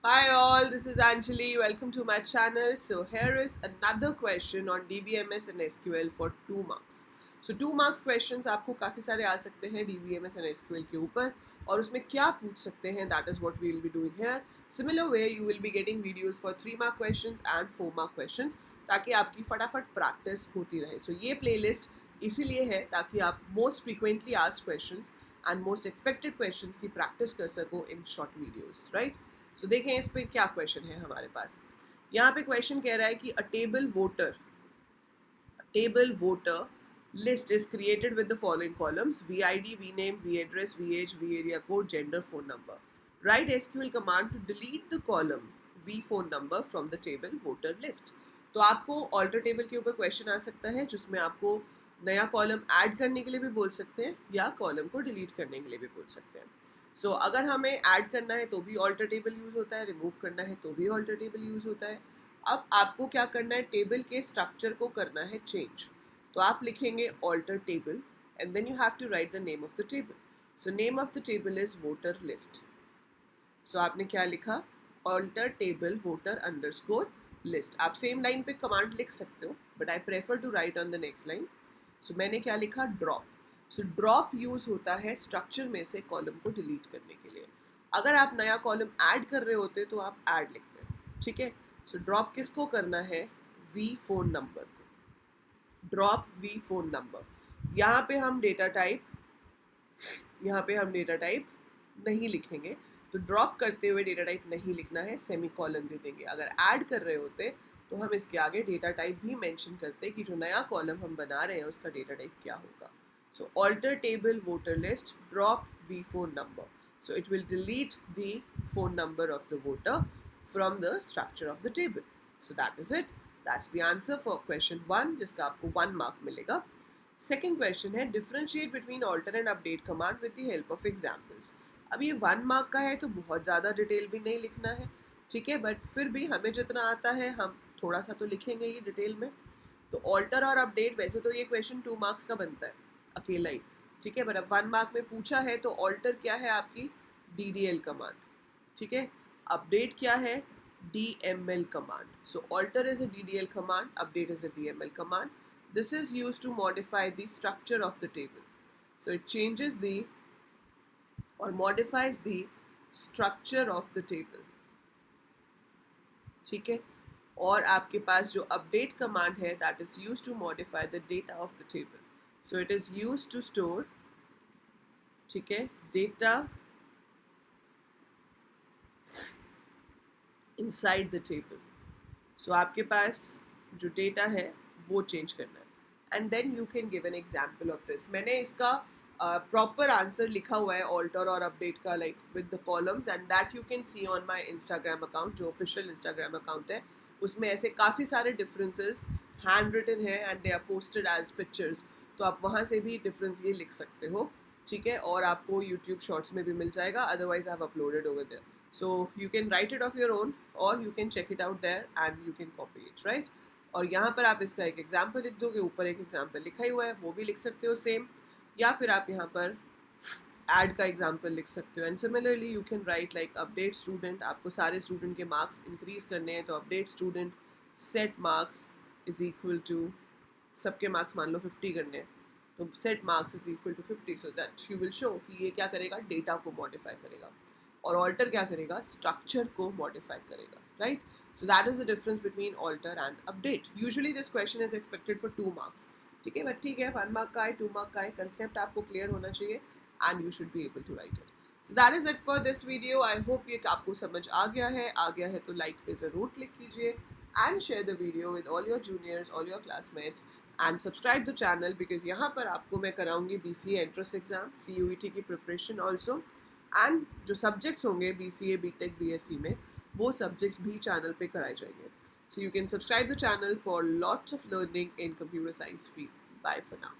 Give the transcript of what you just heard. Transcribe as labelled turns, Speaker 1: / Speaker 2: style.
Speaker 1: Hi all, this is Anjali. Welcome to my channel. So here is another question on DBMS and SQL for 2 marks. So 2 marks questions आपको काफ़ी सारे आ सकते हैं DBMS and SQL के ऊपर और उसमें क्या पूछ सकते हैं, that is what we will be doing here. Similar way you will be getting videos for 3 mark questions and 4 mark questions ताकि आपकी फटाफट प्रैक्टिस होती रहे. So ये playlist इसीलिए है ताकि आप most frequently asked questions and most expected questions की प्रैक्टिस कर सको in short videos, right? सो देखें इस पे क्या क्वेश्चन है हमारे पास. यहाँ पे क्वेश्चन कह रहा है कि अ table voter list is created with the following columns: VID, VName, VAddress, VAge, VArea code, gender, phone number. Write SQL command to delete the column V phone number from the table voter list. तो आपको alter table के ऊपर question आ सकता है जिसमें आपको नया column add करने के लिए भी बोल सकते हैं या कॉलम को डिलीट करने के लिए भी बोल सकते हैं. सो अगर हमें ऐड करना है तो भी ऑल्टर टेबल यूज़ होता है, रिमूव करना है तो भी ऑल्टर टेबल यूज़ होता है. अब आपको क्या करना है, टेबल के स्ट्रक्चर को करना है चेंज. तो आप लिखेंगे alter table and then you have to write the name of the table. So name of the table is voter list. So आपने क्या लिखा, alter table voter underscore list. आप सेम लाइन पे कमांड लिख सकते हो but I prefer to write on the next line. So मैंने क्या लिखा, ड्रॉप. सो ड्रॉप यूज़ होता है स्ट्रक्चर में से कॉलम को डिलीट करने के लिए. अगर आप नया कॉलम ऐड कर रहे होते तो आप ऐड लिखते हैं, ठीक है. सो ड्रॉप किसको करना है, वी फोन नंबर को. Drop V phone number. यहाँ पे हम डेटा टाइप नहीं लिखेंगे. तो ड्रॉप करते हुए डेटा टाइप नहीं लिखना है, सेमी कॉलन दे देंगे. अगर ऐड कर रहे होते तो हम इसके आगे डेटा टाइप भी मेंशन करते कि जो नया कॉलम हम बना रहे हैं उसका डेटा टाइप क्या होगा. So alter table voter list, drop V phone number. So it will delete the phone number of the voter from the structure of the table. So that is it. That's the answer for question 1 जिसका आपको 1 mark मिलेगा. Second question है differentiate between alter and update command with the help of examples. अब ये 1 mark का है तो बहुत ज़्यादा डिटेल भी नहीं लिखना है, ठीक है, बट फिर भी हमें जितना आता है हम थोड़ा सा तो लिखेंगे ये डिटेल में. तो ऑल्टर और अपडेट, वैसे तो ये क्वेश्चन 2 मार्क्स का बनता है अकेला ही, ठीक है, बट अब 1 मार्क में पूछा है तो ऑल्टर क्या है आपकी, DDL कमांड, ठीक है. अपडेट क्या है, DML command. So alter is a DDL command, update is a DML command. This is used to modify the structure of the table. So it changes the or modifies the structure of the table, ठीक है. और आपके पास जो update command है that is used to modify the data of the table. So it is used to store, ठीक है, data inside the table. So आपके पास जो डेटा है वो चेंज करना है and then you can give an example of this. मैंने इसका प्रॉपर आंसर लिखा हुआ है ऑल्टर और अपडेट का, like with the columns, and that you can see on my Instagram account. जो ऑफिशियल इंस्टाग्राम अकाउंट है उसमें ऐसे काफ़ी सारे डिफरेंसेस हैंड रिटन है and they are posted as pictures. तो आप वहाँ से भी डिफरेंस ये लिख सकते हो, ठीक है, और आपको यूट्यूब शॉर्ट्स में भी मिल जाएगा. Otherwise I have uploaded over there. So you can write it of your own or you can check it out there and you can copy it, right? और यहाँ पर आप इसका एक एग्जाम्पल लिख दोगे, ऊपर एक एग्जाम्पल लिखा ही हुआ है वो भी लिख सकते हो सेम, या फिर आप यहाँ पर ऐड का एग्जाम्पल लिख सकते हो. And similarly you can write like update student. आपको सारे स्टूडेंट के मार्क्स इंक्रीज करने हैं तो update student set marks is equal to, सबके मार्क्स मान लो 50 करने हैं तो set marks is equal to 50. So that you will show कि ये क्या करेगा, डेटा को मॉडिफाई करेगा. और ऑल्टर क्या करेगा, स्ट्रक्चर को मॉडिफाई करेगा, right. So that is the difference between alter and update. Usually this question is expected for 2 marks, ठीक है, बट ठीक है, 1 मार्क का है, 2 मार्क का है, कंसेप्ट आपको क्लियर होना चाहिए and you should be able to write it. So that is it for this video. I hope ये आपको समझ आ गया है तो लाइक पे ज़रूर क्लिक कीजिए and share the video with all your juniors, all your classmates, and subscribe the channel because यहाँ पर आपको मैं कराऊंगी BCA एंट्रेंस एग्जाम, CUET की प्रिपरेशन ऑल्सो, एंड जो सब्जेक्ट्स होंगे BCA, BTech, BSc में वो सब्जेक्ट्स भी चैनल पे कराए जाएंगे. So you can subscribe the channel for lots of learning in computer science field. Bye for now.